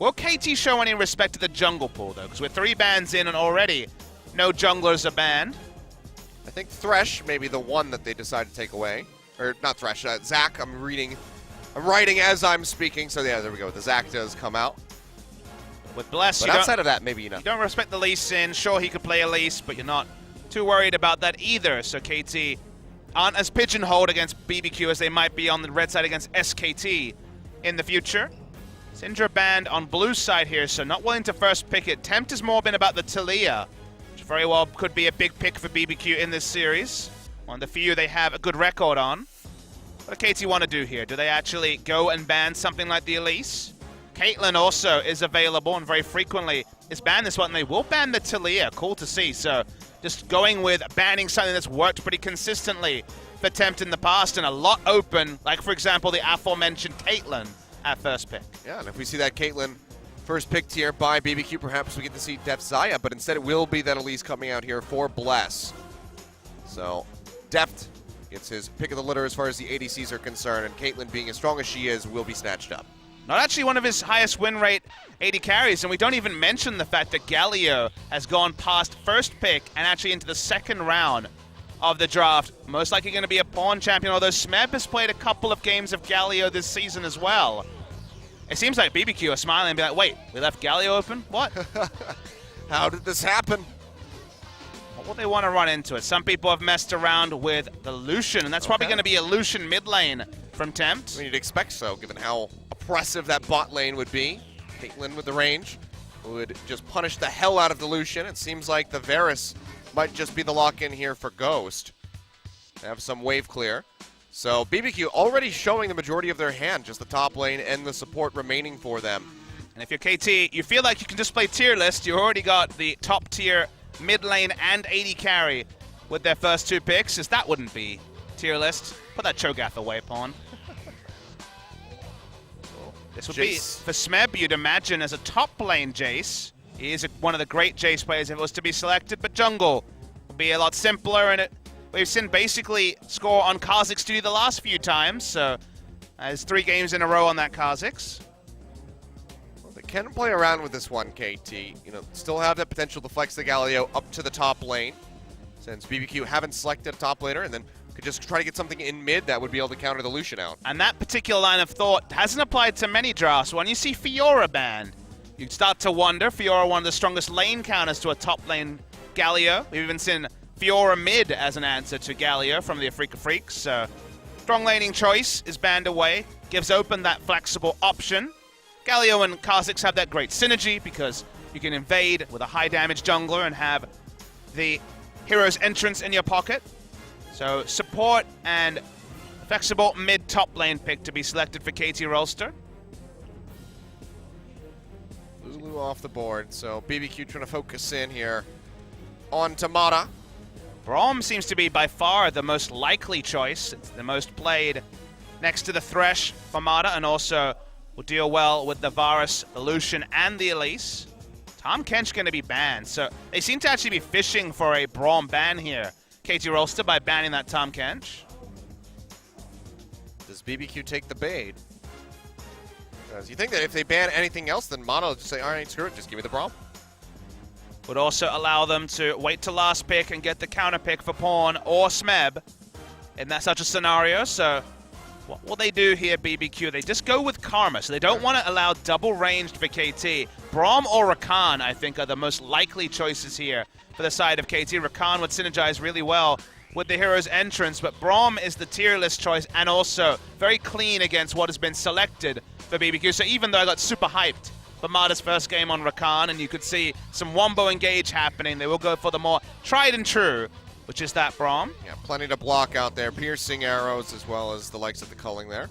Will KT show any respect to the jungle pool, though? Because we're 3 bans in and already no junglers are banned. I think Thresh may be the one that they decide to take away. Or not Thresh, Zac. I'm writing as I'm speaking. So yeah, there we go. The Zac does come out. With Bless, but outside of that, maybe you don't respect the Lee Sin. Sure, he could play Elise, but you're not too worried about that either. So KT aren't as pigeonholed against BBQ as they might be on the red side against SKT in the future. Syndra banned on blue side here, so not willing to first pick it. Tempt has more been about the Taliyah, which very well could be a big pick for BBQ in this series. One of the few they have a good record on. What do KT want to do here? Do they actually go and ban something like the Elise? Caitlyn also is available and very frequently is banned this one. They will ban the Taliyah. Cool to see. So just going with banning something that's worked pretty consistently for Tempt in the past and a lot open, like for example the aforementioned Caitlyn at first pick. Yeah, and if we see that Caitlyn first picked here by BBQ, perhaps we get to see Deft Xayah, but instead it will be that Elise coming out here for Bless. So Deft gets his pick of the litter as far as the ADCs are concerned, and Caitlyn, being as strong as she is, will be snatched up. Not actually one of his highest win rate AD carries, and we don't even mention the fact that Galio has gone past first pick and actually into the second round of the draft. Most likely going to be a pawn champion, although Smeb has played a couple of games of Galio this season as well. It seems like BBQ are smiling and be like, wait, we left Galio open? What? How did this happen? What will they want to run into it? Some people have messed around with the Lucian, and that's probably going to be a Lucian mid lane from Tempt. I mean, you'd expect so, given how oppressive that bot lane would be. Caitlyn with the range would just punish the hell out of the Lucian. It seems like the Varus might just be the lock-in here for Ghost. They have some wave clear. So BBQ already showing the majority of their hand, just the top lane and the support remaining for them. And if you're KT, you feel like you can just play tier list. You already got the top tier mid lane and AD carry with their first 2 picks, as that wouldn't be tier list. Put that Cho'Gath away, pawn. This would be, for Smeb, you'd imagine, as a top lane Jace. He is one of the great Jace players if it was to be selected, but jungle would be a lot simpler, and we've seen basically score on Kha'Zix the last few times, so there's 3 games in a row on that Kha'Zix. Well, they can play around with this one, KT. You know, still have that potential to flex the Galio up to the top lane, since BBQ haven't selected a top laner, and then could just try to get something in mid that would be able to counter the Lucian out. And that particular line of thought hasn't applied to many drafts. When you see Fiora banned, you start to wonder. Fiora, one of the strongest lane counters to a top lane Galio. We've even seen Fiora mid as an answer to Galio from the Afrika Freaks. So strong laning choice is banned away, gives open that flexible option. Galio and Kha'Zix have that great synergy because you can invade with a high damage jungler and have the hero's entrance in your pocket. So support and flexible mid-top lane pick to be selected for KT Rolster. Lulu off the board, so BBQ trying to focus in here on Tamada. Braum seems to be by far the most likely choice. It's the most played next to the Thresh for Mata, and also will deal well with the Varus, the Lucian, and the Elise. Tahm Kench going to be banned, so they seem to actually be fishing for a Braum ban here. KT Rolster by banning that Tahm Kench. Does BBQ take the bait? Because you think that if they ban anything else, then Mono will just say, all right, screw it, just give me the Braum. Would also allow them to wait to last pick and get the counter pick for Pawn or Smeb in that such a scenario. So what will they do here, BBQ? They just go with Karma, so they don't want to allow double ranged for KT. Braum or Rakan, I think, are the most likely choices here for the side of KT. Rakan would synergize really well with the hero's entrance, but Braum is the tier list choice and also very clean against what has been selected for BBQ. So even though I got super hyped for Mata's first game on Rakan, and you could see some wombo engage happening, they will go for the more tried and true, which is that Braum. Yeah, plenty to block out there. Piercing arrows as well as the likes of the culling there.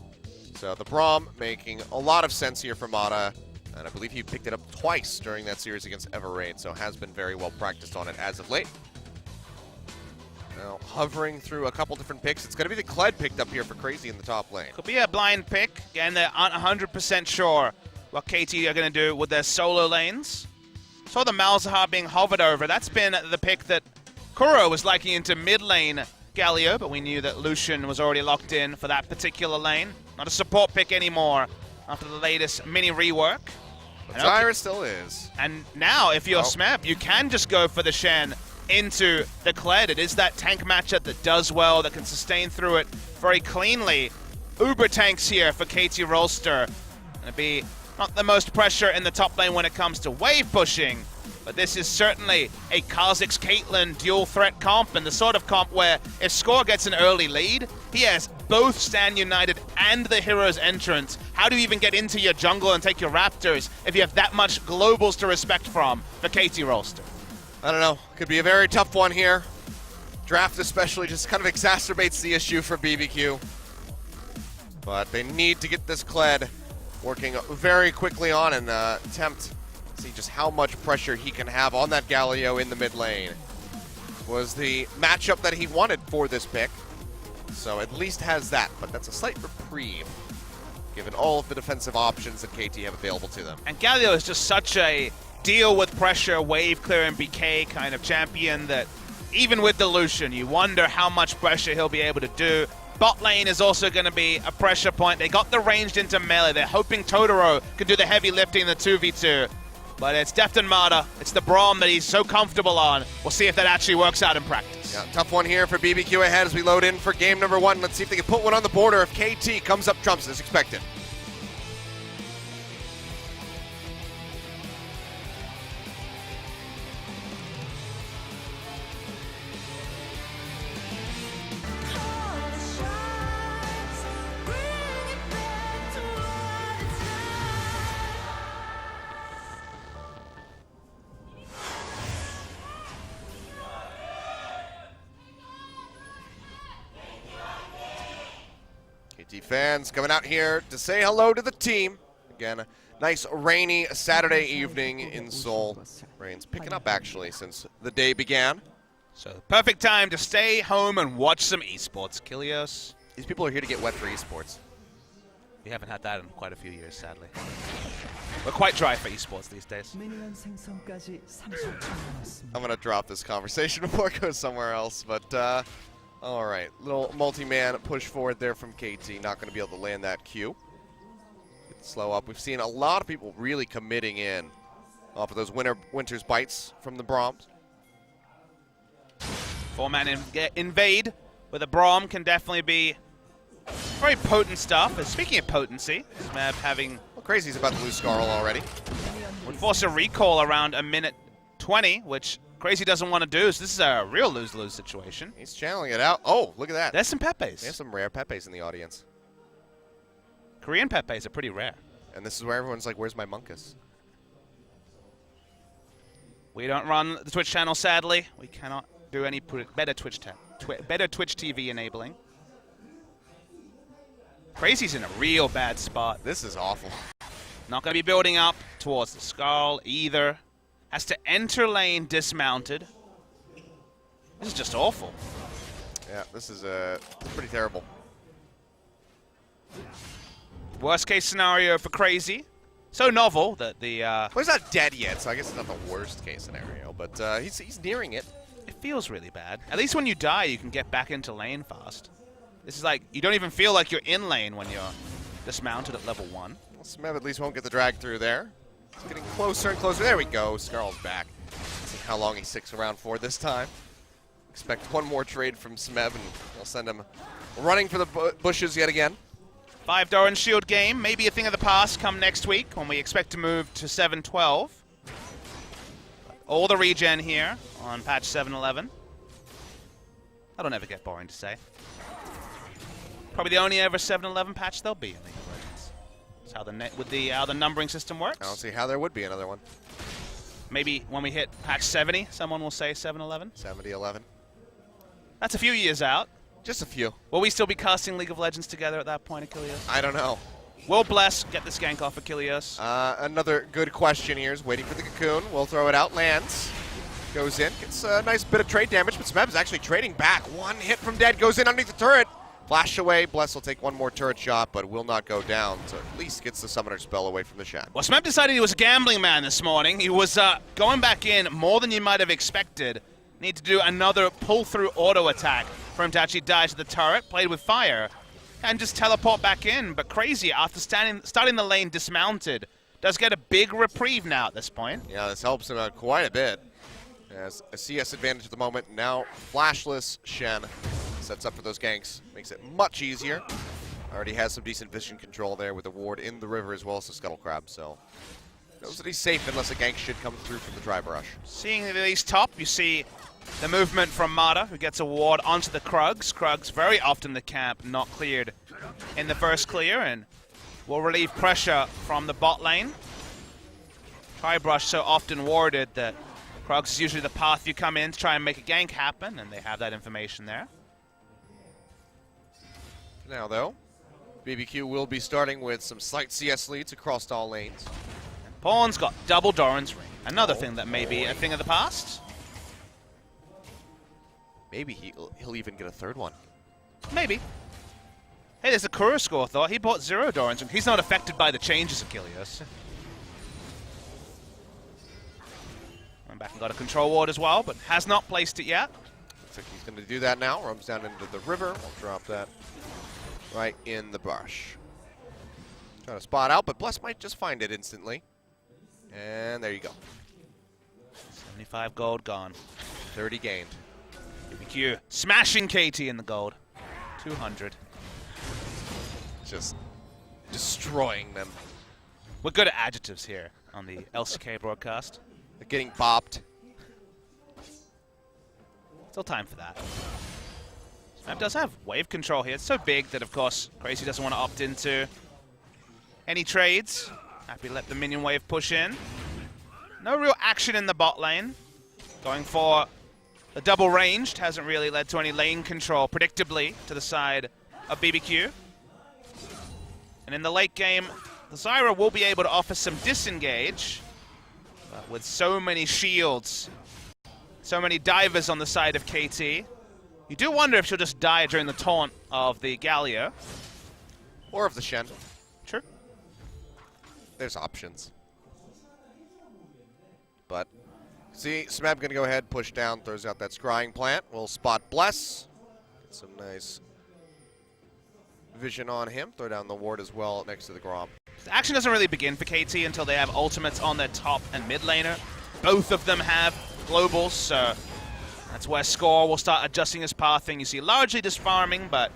So the Braum making a lot of sense here for Mata. And I believe he picked it up twice during that series against Everraid, so has been very well practiced on it as of late. Now, hovering through a couple different picks. It's going to be the Kled picked up here for Crazy in the top lane. Could be a blind pick. Again, they aren't 100% sure what KT are going to do with their solo lanes. Saw the Malzahar being hovered over. That's been the pick that Kuro was liking into mid lane Galio, but we knew that Lucian was already locked in for that particular lane. Not a support pick anymore after the latest mini rework. Zyra still is. And now, if you're Smeb, you can just go for the Shen into the Kled. It is that tank matchup that does well, that can sustain through it very cleanly. Uber tanks here for KT Rolster. Gonna be not the most pressure in the top lane when it comes to wave pushing, but this is certainly a Kha'Zix Caitlyn dual threat comp, and the sort of comp where if Score gets an early lead, he has both Stand United and the Hero's Entrance. How do you even get into your jungle and take your Raptors if you have that much globals to respect from for KT Rolster? I don't know. Could be a very tough one here. Draft especially just kind of exacerbates the issue for BBQ. But they need to get this Kled working very quickly on and attempt to see just how much pressure he can have on that Galio in the mid lane. Was the matchup that he wanted for this pick. So at least has that, but that's a slight reprieve, given all of the defensive options that KT have available to them. And Galio is just such a deal with pressure, wave clear BK kind of champion that even with Dilution, you wonder how much pressure he'll be able to do. Bot lane is also going to be a pressure point. They got the ranged into melee. They're hoping Totoro can do the heavy lifting in the 2v2. But it's Defton Mata. It's the Braum that he's so comfortable on. We'll see if that actually works out in practice. Yeah, tough one here for BBQ ahead as we load in for game number 1. Let's see if they can put one on the border if KT comes up trumps as expected. KT fans coming out here to say hello to the team. Again, a nice rainy Saturday evening in Seoul. Rain's picking up actually since the day began. So perfect time to stay home and watch some esports. Kilios. These people are here to get wet for esports. We haven't had that in quite a few years, sadly. We're quite dry for esports these days. I'm going to drop this conversation before it goes somewhere else, but all right. Little multi-man push forward there from KT. Not going to be able to land that Q. Slow up. We've seen a lot of people really committing in off of those Winter's bites from the Brahms. 4-man invade with a Braum can definitely be very potent stuff. And speaking of potency, Smeb having... Well, Crazy's about to lose Scarl already. Would force a recall around a minute 20, which Crazy doesn't want to do, so this is a real lose-lose situation. He's channeling it out. Oh, look at that. There's some Pepes. We have some rare Pepes in the audience. Korean Pepes are pretty rare. And this is where everyone's like, where's my Munkus? We don't run the Twitch channel, sadly. We cannot do any better Twitch TV enabling. Crazy's in a real bad spot. This is awful. Not going to be building up towards the Skull either. Has to enter lane dismounted. This is just awful. Yeah, this is pretty terrible. Worst case scenario for Crazy. So novel that the... Well, he's not dead yet, so I guess it's not the worst case scenario, but he's nearing it. It feels really bad. At least when you die, you can get back into lane fast. This is like, you don't even feel like you're in lane when you're dismounted at level 1. Well, Smeb at least won't get the drag through there. It's getting closer and closer. There we go. Scarl's back. Let's see how long he sticks around for this time. Expect one more trade from Smeb, and we'll send him running for the bushes yet again. 5 Doran Shield game, maybe a thing of the past come next week when we expect to move to 7.12. All the regen here on patch 7.11. That'll never get boring to say. Probably the only ever 7.11 patch there'll be in League of Legends. That's how how the numbering system works. I don't see how there would be another one. Maybe when we hit patch 70, someone will say 7.11. 70-11. That's a few years out. Just a few. Will we still be casting League of Legends together at that point, Achilles? I don't know. Will Bless get the gank off Achilles? Another good question here is waiting for the cocoon. We'll throw it out. Lands. Goes in. Gets a nice bit of trade damage, but Smeb is actually trading back. One hit from Dead. Goes in underneath the turret. Flash away. Bless will take one more turret shot, but will not go down. So at least gets the summoner spell away from the Shen. Well, Smeb decided he was a gambling man this morning. He was going back in more than you might have expected. Need to do another pull-through auto attack for him to actually die to the turret. Played with fire and just teleport back in. But Crazy, after starting the lane dismounted, does get a big reprieve now at this point. Yeah, this helps him out quite a bit. As a CS advantage at the moment. Now, flashless Shen sets up for those ganks. Makes it much easier. Already has some decent vision control there with the ward in the river as well as the Scuttle Crab, so knows that he's safe unless a gank should come through from the Drive Rush. Seeing these top, you see the movement from Mata, who gets a ward onto the Krugs. Krugs very often the camp not cleared in the first clear, and will relieve pressure from the bot lane. Tri-brush so often warded that Krugs is usually the path you come in to try and make a gank happen, and they have that information there. Now, though, BBQ will be starting with some slight CS leads across all lanes. Pawn's got double Doran's Ring. Another thing that may be a thing of the past. Maybe he'll even get a third one. Maybe. Hey, there's a Kura score thought. He bought 0 Doran's Ring. He's not affected by the changes, Achilles. Went back and got a control ward as well, but has not placed it yet. Looks like he's going to do that now. Roams down into the river. We'll drop that right in the brush. Trying to spot out, but Bless might just find it instantly. And there you go. 75 gold gone. 30 gained. Bbq smashing KT in the gold. 200. Just destroying them. We're good at adjectives here on the LCK broadcast. They're getting bopped. Still time for that. Map does have wave control here. It's so big that, of course, Crazy doesn't want to opt into any trades. Happy to let the minion wave push in. No real action in the bot lane. Going for the double ranged hasn't really led to any lane control, predictably, to the side of BBQ. And in the late game, the Zyra will be able to offer some disengage. But with so many shields, so many divers on the side of KT, you do wonder if she'll just die during the taunt of the Galio. Or of the Shen. True. There's options. But, see, Smeb going to go ahead, push down, throws out that scrying plant. We'll spot Bless. Get some nice vision on him. Throw down the ward as well next to the Grom. The action doesn't really begin for KT until they have ultimates on their top and mid laner. Both of them have globals, so that's where Score will start adjusting his pathing. You see largely just farming, but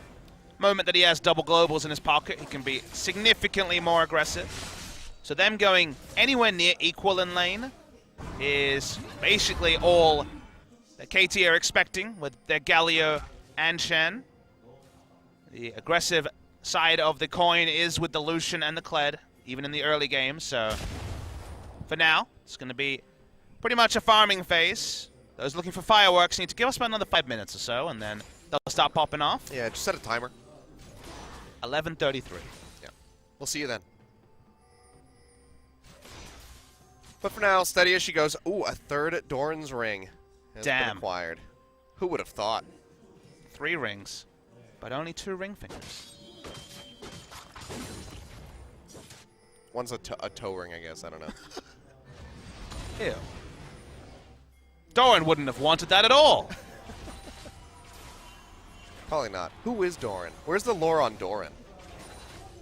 the moment that he has double globals in his pocket, he can be significantly more aggressive. So them going anywhere near equal in lane is basically all that KT are expecting with their Galio and Shen. The aggressive side of the coin is with the Lucian and the Kled, even in the early game. So for now, it's going to be pretty much a farming phase. Those looking for fireworks need to give us about another 5 minutes or so, and then they'll start popping off. Yeah, just set a timer. 11:33. Yeah, we'll see you then. But for now, steady as she goes. Ooh, a third Doran's Ring has been acquired. Who would have thought? 3 rings, but only 2 ring fingers. One's a toe ring, I guess. I don't know. Ew. Doran wouldn't have wanted that at all. Probably not. Who is Doran? Where's the lore on Doran?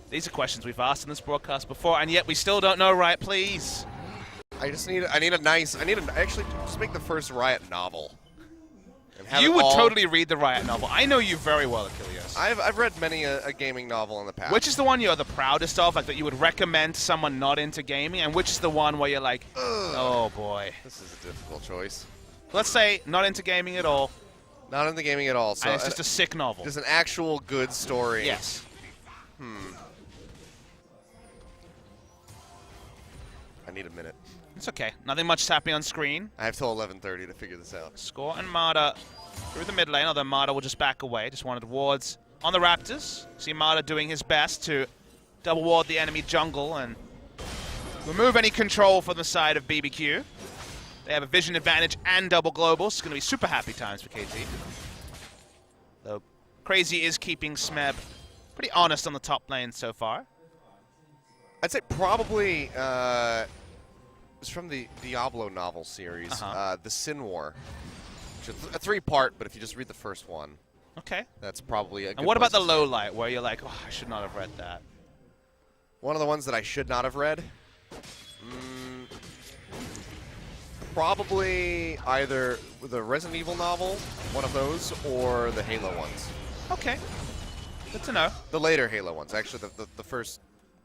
These are questions we've asked in this broadcast before, and yet we still don't know, right? Please. Actually just make the first Riot novel. You would totally read the Riot novel. I know you very well, Achilles. I've read many a gaming novel in the past. Which is the one you're the proudest of, like that you would recommend to someone not into gaming, and which is the one where you're like, ugh, oh boy. This is a difficult choice. Let's say not into gaming at all. Not into gaming at all. So and it's just a sick novel. Just an actual good story. Yes. I need a minute. It's okay. Nothing much is happening on screen. I have till 11:30 to figure this out. Score and Mata through the mid lane, although Mata will just back away. Just wanted wards on the Raptors. See Mata doing his best to double ward the enemy jungle and remove any control from the side of BBQ. They have a vision advantage and double globals. It's going to be super happy times for KT. Though Crazy is keeping Smeb pretty honest on the top lane so far. I'd say probably it's from the Diablo novel series, The Sin War. Which is a 3-part, but if you just read the first one, okay, that's probably a good And what about the low start. light, where you're like, oh, I should not have read that? One of the ones that I should not have read, Probably either the Resident Evil novel, one of those, or the Halo ones. Okay. Good to know. The later Halo ones. Actually, the first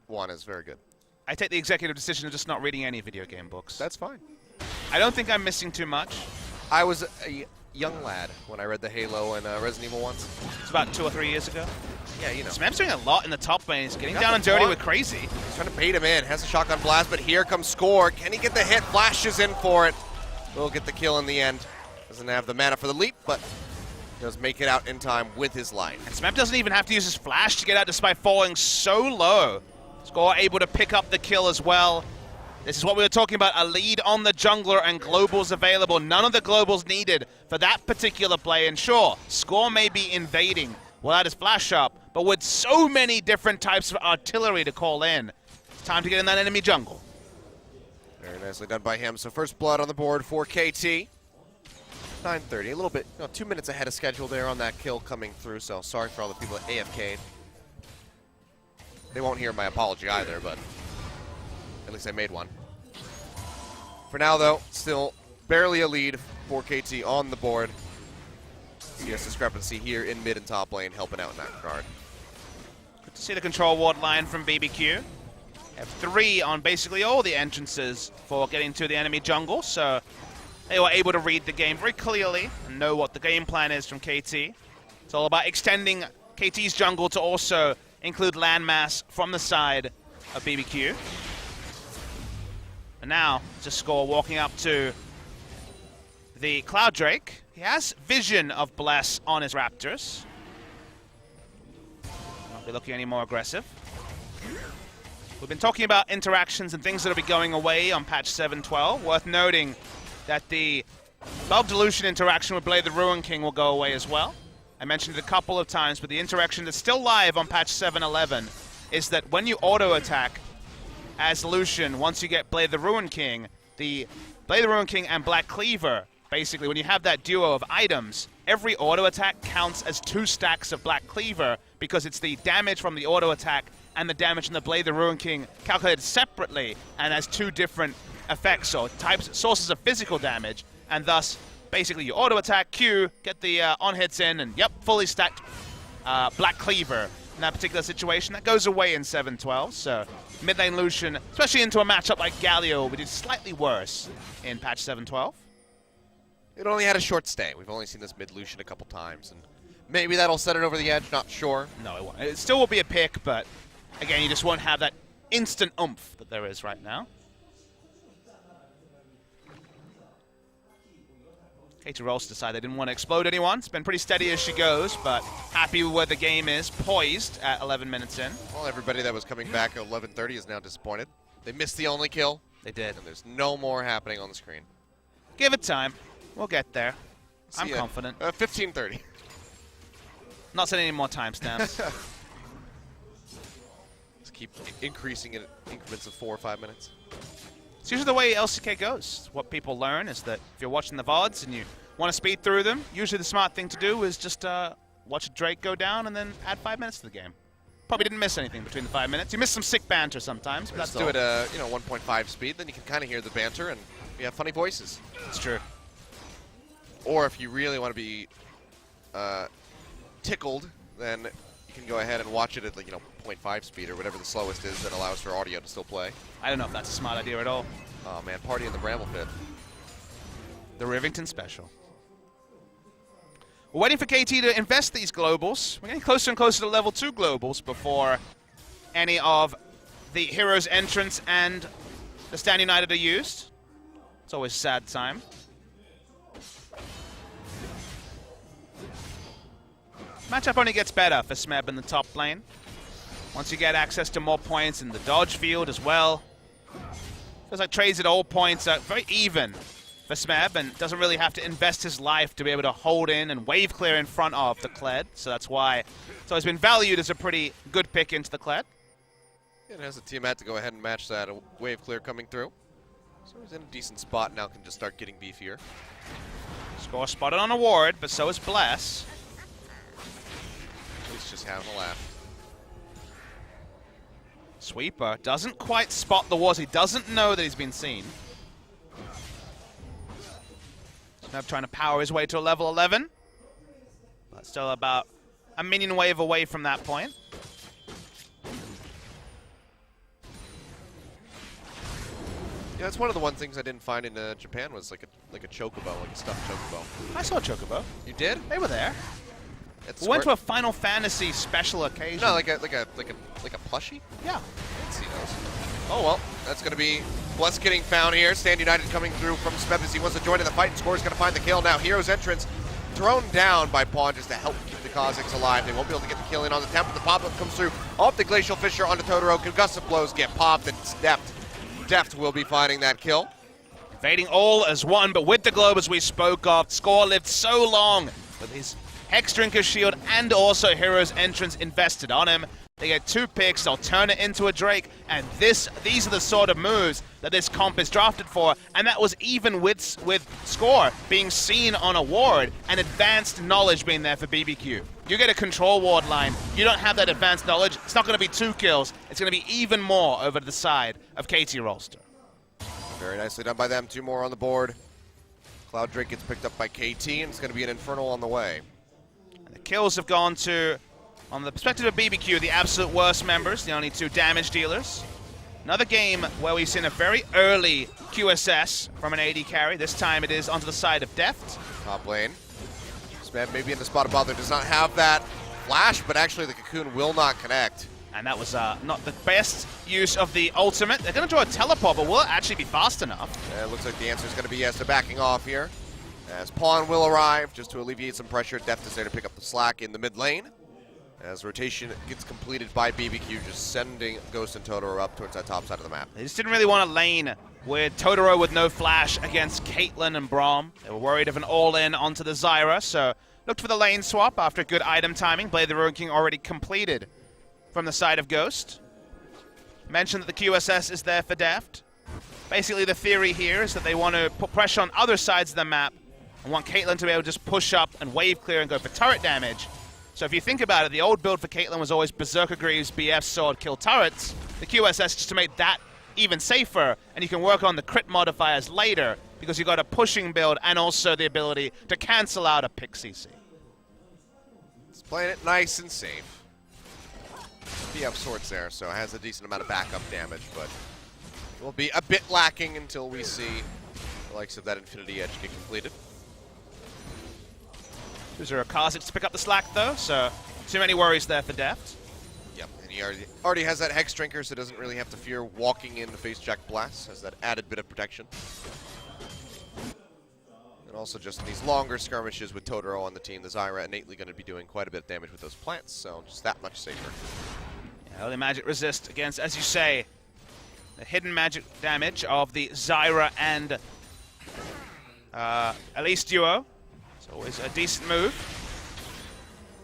one is very good. I take the executive decision of just not reading any video game books. That's fine. I don't think I'm missing too much. I was a young lad when I read the Halo and Resident Evil ones. It's about 2 or 3 years ago. Yeah, you know. Smeb's doing a lot in the top lane. He's getting down and dirty with Crazy. He's trying to bait him in. Has a shotgun blast, but here comes Score. Can he get the hit? Flashes in for it. Will get the kill in the end. Doesn't have the mana for the leap, but does make it out in time with his life. And Smeb doesn't even have to use his flash to get out despite falling so low. Score able to pick up the kill as well. This is what we were talking about, a lead on the jungler and globals available. None of the globals needed for that particular play. And sure, Score may be invading without his flash up, but with so many different types of artillery to call in, it's time to get in that enemy jungle. Very nicely done by him. So first blood on the board for KT. 9:30, a little bit, 2 minutes ahead of schedule there on that kill coming through. So sorry for all the people that AFK'd. They won't hear my apology either, but at least I made one. For now, though, still barely a lead for KT on the board. CS discrepancy here in mid and top lane, helping out in that regard. Good to see the control ward line from Bbq. Have 3 on basically all the entrances for getting to the enemy jungle, so they were able to read the game very clearly and know what the game plan is from KT. It's all about extending KT's jungle to also include landmass from the side of Bbq. And now, it's a Score walking up to the Cloud Drake. He has vision of Bless on his Raptors. Won't be looking any more aggressive. We've been talking about interactions and things that will be going away on patch 7.12. Worth noting that the Bulk Dilution interaction with Blade the Ruin King will go away as well. I mentioned it a couple of times, but the interaction that's still live on patch 7.11 is that when you auto-attack as Lucian, once you get Blade the Ruin King, the Blade the Ruin King and Black Cleaver, basically, when you have that duo of items, every auto-attack counts as 2 stacks of Black Cleaver because it's the damage from the auto-attack and the damage from the Blade the Ruin King calculated separately and has 2 different effects or types, sources of physical damage, and thus, basically, you auto-attack, Q, get the on-hits in, and yep, fully stacked Black Cleaver in that particular situation. That goes away in 7.12, so mid-lane Lucian, especially into a matchup like Galio, we did slightly worse in patch 7.12. It only had a short stay. We've only seen this mid Lucian a couple times, and maybe that'll set it over the edge, not sure. No, it won't. It still will be a pick, but again, you just won't have that instant oomph that there is right now. KT Rolls decided they didn't want to explode anyone. It's been pretty steady as she goes, but happy with where the game is, poised at 11 minutes in. Well, everybody that was coming back at 11:30 is now disappointed. They missed the only kill. They did. And there's no more happening on the screen. Give it time. We'll get there. I'm confident. 15:30. Not setting any more timestamps. Just keep increasing it in increments of 4 or 5 minutes. It's usually the way LCK goes. What people learn is that if you're watching the VODs and you want to speed through them, usually the smart thing to do is just watch a Drake go down and then add 5 minutes to the game. Probably didn't miss anything between the 5 minutes. You miss some sick banter sometimes, but that's do it at 1.5 speed, then you can kind of hear the banter and you have funny voices. It's true. Or if you really want to be tickled, then you can go ahead and watch it at 0.5 speed or whatever the slowest is that allows for audio to still play. I don't know if that's a smart idea at all. Oh man, party in the Bramble Pit. The Rivington Special. We're waiting for KT to invest these globals. We're getting closer and closer to level 2 globals before any of the heroes' entrance and the Stand United are used. It's always a sad time. Matchup only gets better for Smeb in the top lane. Once you get access to more points in the dodge field as well. Feels like trades at all points are very even for Smeb and doesn't really have to invest his life to be able to hold in and wave clear in front of the Kled. So that's why it's always been valued as a pretty good pick into the Kled. It has a Tiamat to go ahead and match that wave clear coming through. So he's in a decent spot now, can just start getting beefier. Score spotted on a ward, but so is Bless. He's just having a laugh. Sweeper doesn't quite spot the wards. He doesn't know that he's been seen. Now trying to power his way to a level 11. But still about a minion wave away from that point. Yeah, that's one of the one things I didn't find in Japan was like a chocobo, like a stuffed chocobo. I saw chocobo. You did? They were there. It's We went to a Final Fantasy special occasion. No, like a plushie? Yeah. I didn't see those. Oh well, that's gonna be Bless getting found here. Stand United coming through from Smeb as he wants to join in the fight, and Score's gonna find the kill now. Hero's entrance thrown down by Pawn just to help keep the Kazakhs alive. They won't be able to get the kill in on the temp, but the pop-up comes through off the Glacial Fissure onto Totoro. Concussive blows get popped, and Deft will be finding that kill. Invading all as one, but with the globe as we spoke of, Score lived so long with his Hex Drinker shield and also Hero's entrance invested on him. They get 2 picks, they'll turn it into a Drake, and these are the sort of moves that this comp is drafted for, and that was even with Score being seen on a ward and advanced knowledge being there for BBQ. You get a control ward line, you don't have that advanced knowledge, it's not going to be 2 kills, it's going to be even more over to the side of KT Rolster. Very nicely done by them, 2 more on the board. Cloud Drake gets picked up by KT, and it's going to be an Infernal on the way. And the kills have gone to, on the perspective of BBQ, the absolute worst members, the only 2 damage dealers. Another game where we've seen a very early QSS from an AD carry. This time it is onto the side of Deft. Top lane. Smeb maybe in the spot of bother, does not have that flash, but actually the Cocoon will not connect. And that was not the best use of the ultimate. They're going to draw a teleport, but will it actually be fast enough? Yeah, it looks like the answer is going to be yes. They're backing off here. As Pawn will arrive, just to alleviate some pressure. Deft is there to pick up the slack in the mid lane. As rotation gets completed by BBQ, just sending Ghost and Totoro up towards that top side of the map. They just didn't really want to lane with Totoro with no flash against Caitlyn and Braum. They were worried of an all-in onto the Zyra, so looked for the lane swap after good item timing. Blade the Ruin King already completed from the side of Ghost. Mentioned that the QSS is there for Deft. Basically the theory here is that they want to put pressure on other sides of the map and want Caitlyn to be able to just push up and wave clear and go for turret damage. So if you think about it, the old build for Caitlyn was always Berserker Greaves, BF Sword, kill turrets. The QSS is just to make that even safer, and you can work on the crit modifiers later because you've got a pushing build and also the ability to cancel out a pick CC. It's playing it nice and safe. BF Swords there, so it has a decent amount of backup damage, but it will be a bit lacking until we see the likes of that Infinity Edge get completed. There's a Kazakhs to pick up the slack though, so too many worries there for Deft. Yep, and he already has that Hex Drinker, so doesn't really have to fear walking in the face Jack Blast, has that added bit of protection. And also just in these longer skirmishes with Totoro on the team, the Zyra innately going to be doing quite a bit of damage with those plants, so just that much safer. Yeah, early magic resist against, as you say, the hidden magic damage of the Zyra and Elise duo. It's always a decent move.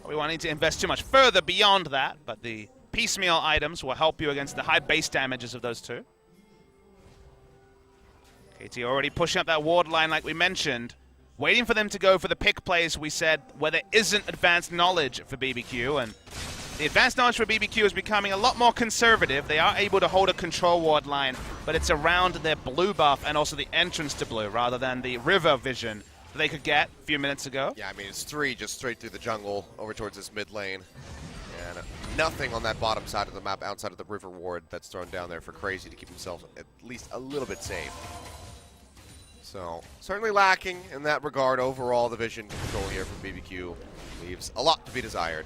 We won't need to invest too much further beyond that, but the piecemeal items will help you against the high base damages of those 2. KT already pushing up that ward line like we mentioned, waiting for them to go for the pick plays we said where there isn't advanced knowledge for BBQ, and the advanced knowledge for BBQ is becoming a lot more conservative. They are able to hold a control ward line, but it's around their blue buff and also the entrance to blue rather than the river vision that they could get a few minutes ago. Yeah, I mean, it's 3 just straight through the jungle over towards this mid lane. And nothing on that bottom side of the map outside of the river ward that's thrown down there for Crazy to keep himself at least a little bit safe. So, certainly lacking in that regard. Overall, the vision control here from BBQ leaves a lot to be desired.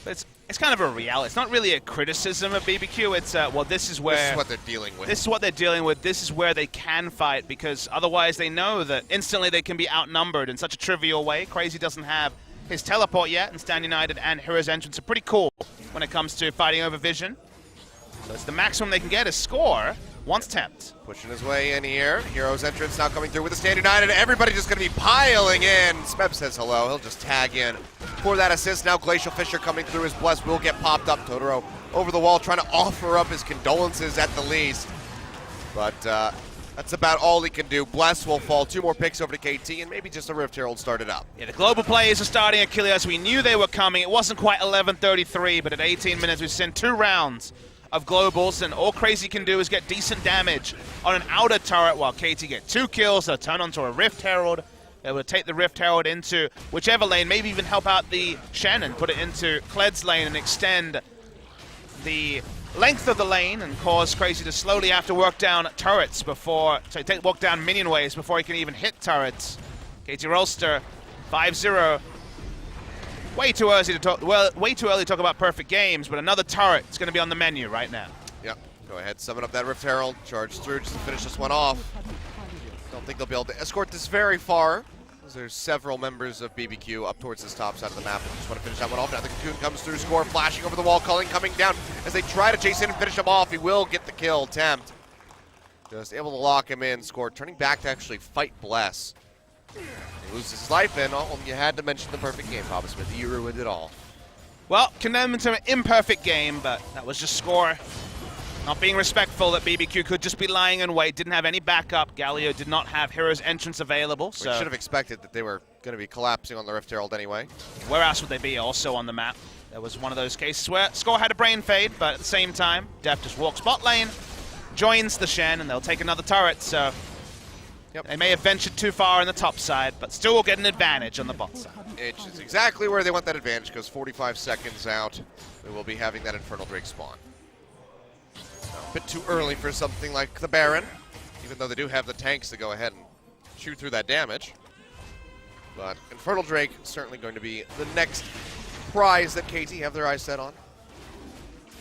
But it's kind of a reality. It's not really a criticism of BBQ. It's, well, this is where... This is what they're dealing with. This is what they're dealing with. This is where they can fight, because otherwise they know that instantly they can be outnumbered in such a trivial way. Crazy doesn't have his teleport yet, and Stand United and Hero's entrance are pretty cool when it comes to fighting over vision. So it's the maximum they can get is Score once tapped. Pushing his way in here. Hero's entrance now coming through with the Stand United. Everybody just going to be piling in. Smeb says hello. He'll just tag in for that assist. Now Glacial Fissure coming through. His Bless will get popped up. Totoro over the wall trying to offer up his condolences at the least. But that's about all he can do. Bless will fall. 2 more picks over to KT, and maybe just a Rift Herald started up. Yeah, the global players are starting Achilles. We knew they were coming. It wasn't quite 11:33, but at 18 minutes we've seen 2 rounds of globals, and all Crazy can do is get decent damage on an outer turret while KT get 2 kills. They'll turn onto a Rift Herald. They will take the Rift Herald into whichever lane, maybe even help out the Shen and put it into Kled's lane and extend the length of the lane and cause Crazy to slowly have to work down turrets before, work down minion waves before he can even hit turrets. KT Rolster, 5-0. Way too early to talk about perfect games, but another turret is going to be on the menu right now. Yep, go ahead, summon up that Rift Herald, charge through just to finish this one off. Don't think they'll be able to escort this very far, as there's several members of BBQ up towards this top side of the map and just want to finish that one off. Now the Cocoon comes through, Score flashing over the wall, Culling coming down as they try to chase in and finish him off. He will get the kill, Tempt. Just able to lock him in, Score turning back to actually fight Bless. He loses his life, and you had to mention the perfect game, Papa Smith. You ruined it all. Well, condemned to an imperfect game, but that was just Score not being respectful that BBQ could just be lying in wait, didn't have any backup. Galio did not have Hero's Entrance available, so... We should have expected that they were going to be collapsing on the Rift Herald anyway. Where else would they be also on the map? There was one of those cases where Score had a brain fade, but at the same time, Def just walks bot lane, joins the Shen, and they'll take another turret, so... Yep. They may have ventured too far on the top side, but still will get an advantage on the bot side. It's exactly where they want that advantage, because 45 seconds out, they will be having that Infernal Drake spawn. A bit too early for something like the Baron, even though they do have the tanks to go ahead and shoot through that damage. But Infernal Drake is certainly going to be the next prize that KT have their eyes set on.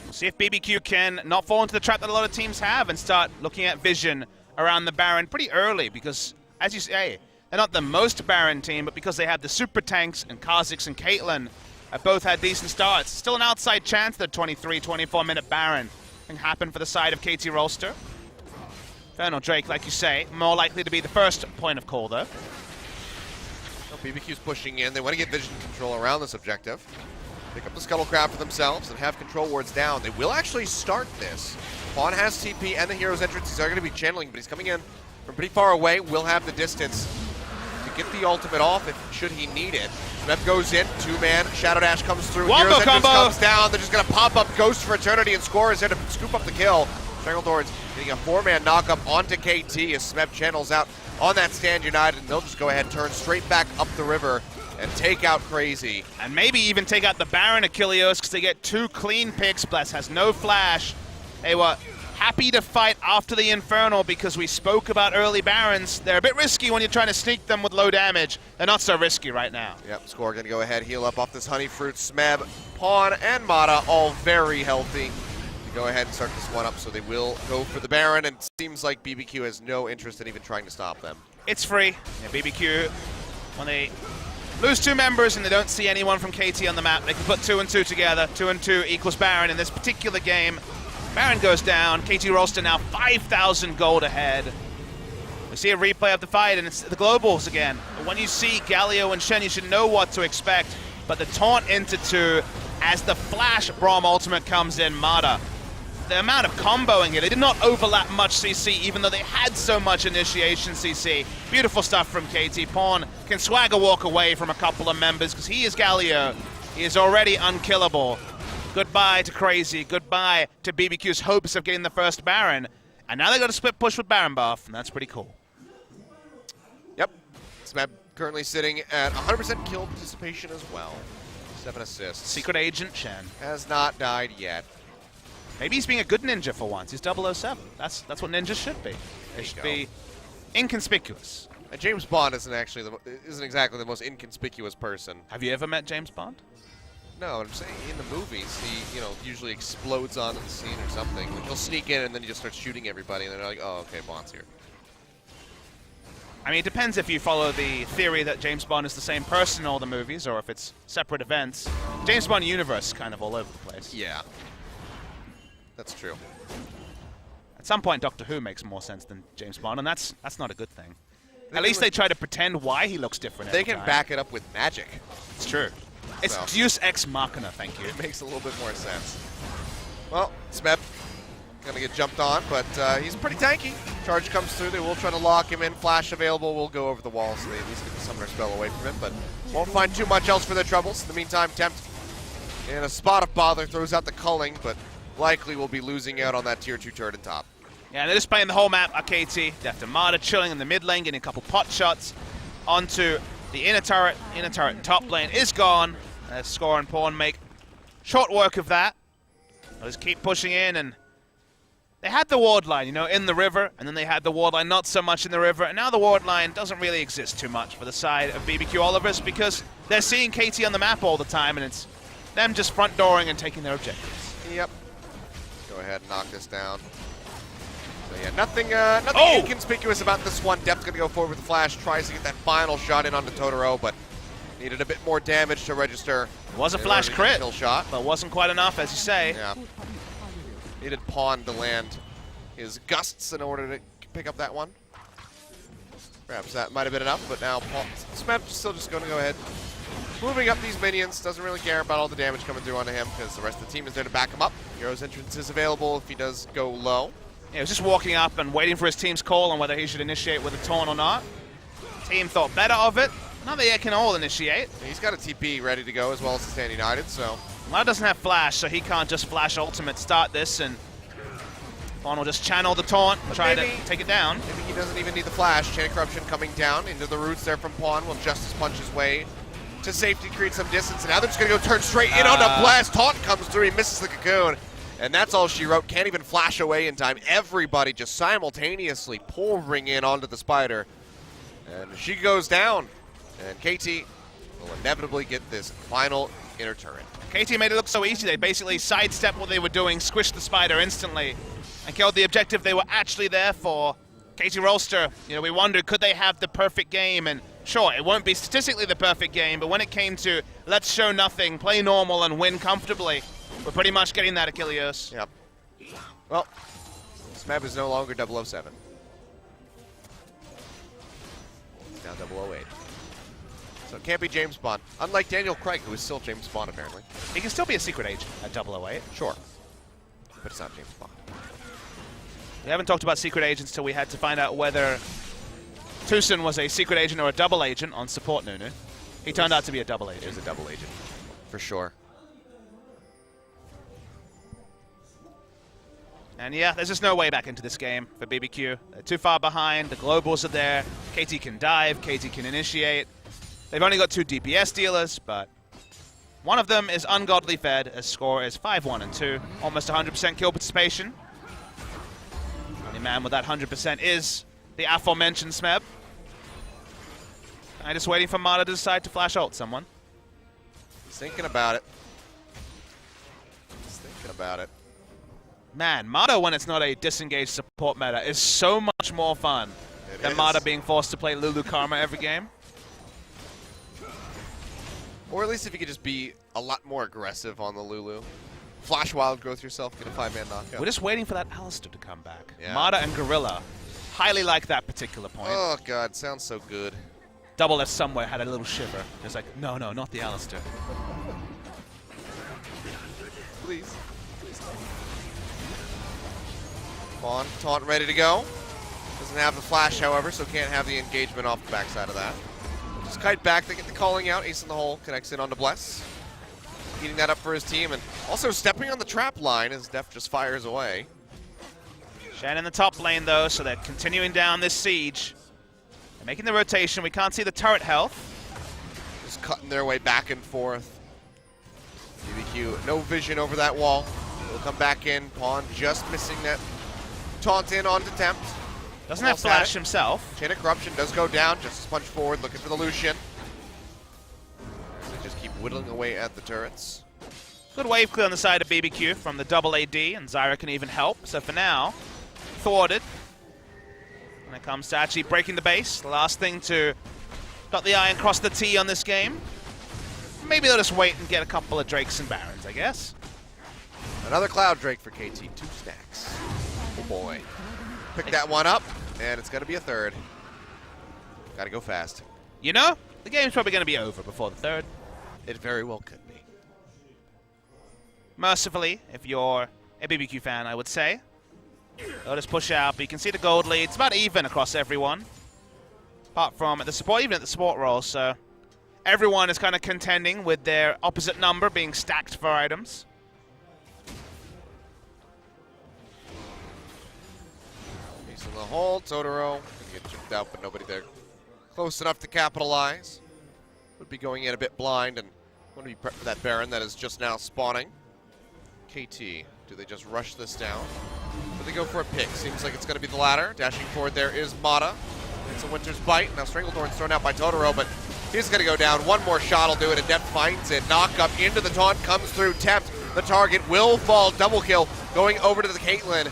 We'll see if BBQ can not fall into the trap that a lot of teams have and start looking at vision around the Baron pretty early, because, as you say, they're not the most Baron team, but because they have the super tanks and Kha'Zix and Caitlyn have both had decent starts. Still an outside chance that 23-24 minute Baron can happen for the side of KT Rolster. Infernal Drake, like you say, more likely to be the first point of call, though. Well, BBQ's pushing in. They want to get vision control around this objective. Pick up the Scuttlecraft for themselves and have control wards down. They will actually start this. Pawn has TP and the Hero's Entrance. He's going to be channeling, but he's coming in from pretty far away. Will have the distance to get the ultimate off should he need it. Rep goes in, 2-man. Shadow Dash comes through. Wombo Hero's Entrance combo comes down. They're just going to pop up Ghost for Eternity, and Score is there to scoop up the kill. Strangledorn's getting a 4-man knockup onto KT as Smeb channels out on that Stand United, and they'll just go ahead and turn straight back up the river and take out Crazy. And maybe even take out the Baron Achilleos, because they get 2 clean picks. Bless has no flash. They were happy to fight after the Infernal because we spoke about early Barons. They're a bit risky when you're trying to sneak them with low damage. They're not so risky right now. Yep, Score going to go ahead, heal up off this Honey Fruit. Smeb, Pawn, and Mata all very healthy. Go ahead and start this one up, so they will go for the Baron, and it seems like BBQ has no interest in even trying to stop them. It's free. Yeah, BBQ, when they lose 2 members and they don't see anyone from KT on the map, they can put 2 and 2 together. 2 and 2 equals Baron in this particular game. Baron goes down. KT Rolster now 5,000 gold ahead. We see a replay of the fight, and it's the globals again. But when you see Galio and Shen, you should know what to expect. But the taunt into 2 as the flash Braum ultimate comes in, Mata. The amount of comboing here, they did not overlap much CC, even though they had so much initiation CC. Beautiful stuff from KT. Pawn can swagger walk away from a couple of members because he is Galio. He is already unkillable. Goodbye to Crazy. Goodbye to BBQ's hopes of getting the first Baron. And now they got a split push with Baron buff, and that's pretty cool. Yep. Smeb currently sitting at 100% kill participation as well. 7 assists. Secret Agent Shen has not died yet. Maybe he's being a good ninja for once. He's 007. That's what ninjas should be. They should be inconspicuous. And James Bond isn't exactly the most inconspicuous person. Have you ever met James Bond? No, I'm saying in the movies, he usually explodes onto the scene or something. Like, he'll sneak in and then he just starts shooting everybody, and they're like, oh, okay, Bond's here. I mean, it depends if you follow the theory that James Bond is the same person in all the movies, or if it's separate events. James Bond universe is kind of all over the place. Yeah. That's true. At some point, Doctor Who makes more sense than James Bond, and that's not a good thing. At least they try to pretend why he looks different every time. They can back it up with magic. It's true. It's Deus Ex Machina, thank you. It makes a little bit more sense. Well, Smeb gonna get jumped on, but he's pretty tanky. Charge comes through, they will try to lock him in. Flash available, will go over the wall, so they at least get the summoner spell away from him, but won't find too much else for their troubles. In the meantime, Tempt in a spot of bother, throws out the culling, but likely will be losing out on that tier 2 turret in top. Yeah, they're just playing the whole map, KT. After Marta chilling in the mid lane, getting a couple pot shots onto the inner turret. Inner turret in top lane is gone. Score and Pawn make short work of that. They'll just keep pushing in, and they had the ward line, you know, in the river, and then they had the ward line not so much in the river, and now the ward line doesn't really exist too much for the side of Bbq Olivers because they're seeing KT on the map all the time, and it's them just front dooring and taking their objectives. Yep. Go ahead and knock this down. So yeah, nothing inconspicuous about this one. Depth's gonna go forward with the flash, tries to get that final shot in onto Totoro, but needed a bit more damage to register. It was a flash crit, kill shot, but wasn't quite enough, as you say. Yeah. Needed Pawn to land his gusts in order to pick up that one. Perhaps that might have been enough, but now Smeb's still just going to go ahead. Moving up these minions, doesn't really care about all the damage coming through onto him because the rest of the team is there to back him up. Hero's entrance is available if he does go low. Yeah, he was just walking up and waiting for his team's call on whether he should initiate with a taunt or not. Team thought better of it. Now they can all initiate. He's got a TP ready to go as well as the Stand United, so... Lad doesn't have flash, so he can't just flash ultimate start this, and Pawn will just channel the taunt, try to take it down. Maybe he doesn't even need the flash. Chain of Corruption coming down into the roots there from Pawn. Will Justice punch his way to safety, create some distance, and now they're just going to go turn straight in on the blast. Taunt comes through, he misses the cocoon, and that's all she wrote. Can't even flash away in time. Everybody just simultaneously pouring in onto the spider, and she goes down, and KT will inevitably get this final inner turret. KT made it look so easy. They basically sidestepped what they were doing, squished the spider instantly, and killed the objective they were actually there for. KT Rolster, you know, we wondered, could they have the perfect game? And sure, it won't be statistically the perfect game, but when it came to let's show nothing, play normal, and win comfortably, we're pretty much getting that, Achilles. Yep. Well, Smeb is no longer 007. It's now 008. So it can't be James Bond. Unlike Daniel Craig, who is still James Bond, apparently. He can still be a secret agent at 008. Sure. But it's not James Bond. We haven't talked about secret agents till we had to find out whether Tucson was a secret agent or a double agent on support Nunu. He turned out to be a double agent. He was a double agent, for sure. And yeah, there's just no way back into this game for Bbq. They're too far behind, the globals are there, KT can dive, KT can initiate. They've only got 2 DPS dealers, but one of them is ungodly fed, as score is 5-1-2, almost 100% kill participation. The man with that 100% is the aforementioned Smeb. I'm just waiting for Mata to decide to flash ult someone. He's thinking about it. He's thinking about it. Man, Mata, when it's not a disengaged support meta, is so much more fun than Mata being forced to play Lulu Karma every game. Or at least if you could just be a lot more aggressive on the Lulu. Flash wild growth yourself, get a 5-man knockout. We're just waiting for that Alistair to come back. Yeah. Mata and Gorilla highly like that particular point. Oh god, sounds so good. Double F somewhere had a little shiver. It's like, no, no, not the Alistair. Please. Please. Pawn, taunt ready to go. Doesn't have the flash, however, so can't have the engagement off the backside of that. Just kite back, they get the calling out. Ace in the hole, connects in onto Bless. Heating that up for his team, and also stepping on the trap line as Def just fires away. Shen in the top lane, though, so they're continuing down this siege. They're making the rotation. We can't see the turret health. Just cutting their way back and forth. Bbq, no vision over that wall. Will come back in. Pawn just missing that taunt in onto Tempt. Doesn't have flash himself. Chain of Corruption does go down. Just punch forward, looking for the Lucian. They just keep whittling away at the turrets. Good wave clear on the side of Bbq from the double AD, and Zyra can even help. So for now, thwarted. When it comes to actually breaking the base, the last thing to dot the I and cross the T on this game. Maybe they'll just wait and get a couple of Drakes and Barons, I guess. Another Cloud Drake for KT. 2 stacks. Oh boy. Pick that one up, and it's going to be a third. Got to go fast. You know, the game's probably going to be over before the third. It very well could be. Mercifully, if you're a Bbq fan, I would say. They'll just push out, but you can see the gold lead. It's about even across everyone. Apart from the support, even at the support role, so everyone is kind of contending with their opposite number being stacked for items. the hole. Totoro gonna get chipped out, but nobody there close enough to capitalize. Would be going in a bit blind and want to be prepped for that Baron that is just now spawning. KT, do they just rush this down? Do they go for a pick? Seems like it's going to be the latter. Dashing forward there is Mata. It's a Winter's Bite. Now Strangledorn's thrown out by Totoro, but he's going to go down. One more shot will do it, and Depth finds it. Knock up into the taunt, comes through, tapped. The target will fall. Double kill going over to the Caitlyn.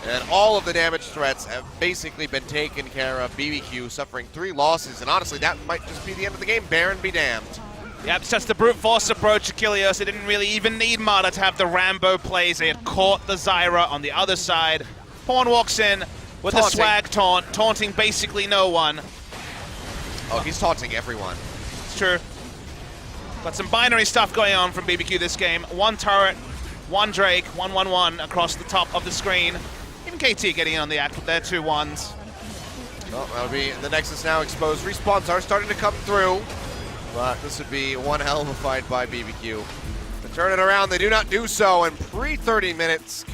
And all of the damage threats have basically been taken care of. Bbq suffering 3 losses, and honestly, that might just be the end of the game. Baron be damned. Yep, it's just the brute force approach, Achilles. They didn't really even need Mata to have the Rambo plays. They had caught the Zyra on the other side. Pawn walks in with a swag taunt, taunting basically no one. Oh, he's taunting everyone. It's true. But some binary stuff going on from Bbq this game. 1 turret, 1 Drake, 1-1-1 across the top of the screen. Even KT getting in on the act with their 2 1s. Well, that'll be the Nexus now exposed. Respawns are starting to come through. But this would be one hell of a fight by Bbq. To turn it around, they do not do so in pre-30 minutes.